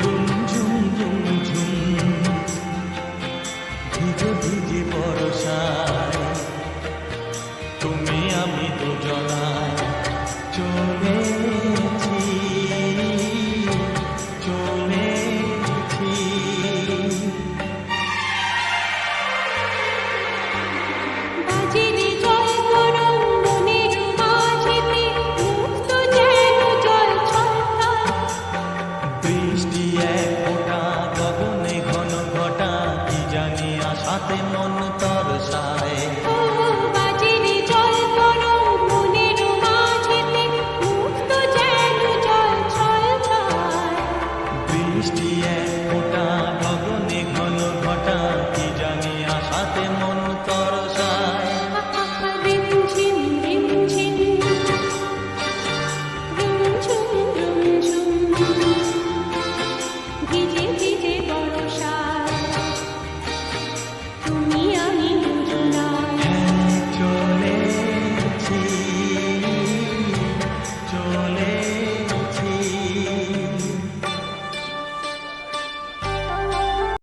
রুমঝুম রুমঝুম ভিজে ভিজে বর্ষায় তুমি আমি দুজনায় চলেছি চলেছি। বাজেরে জল গরম মনের মাঝেতে মুক্ত যেন জল ছলছল। বৃষ্টি এক ফোঁটা গগনে ঘন ঘটা কি জানি আশাতে মন তরসায়। ও বাজেরে জল গরম মনের মাঝেতে মুক্ত যেন জল ছলছল। বৃষ্টি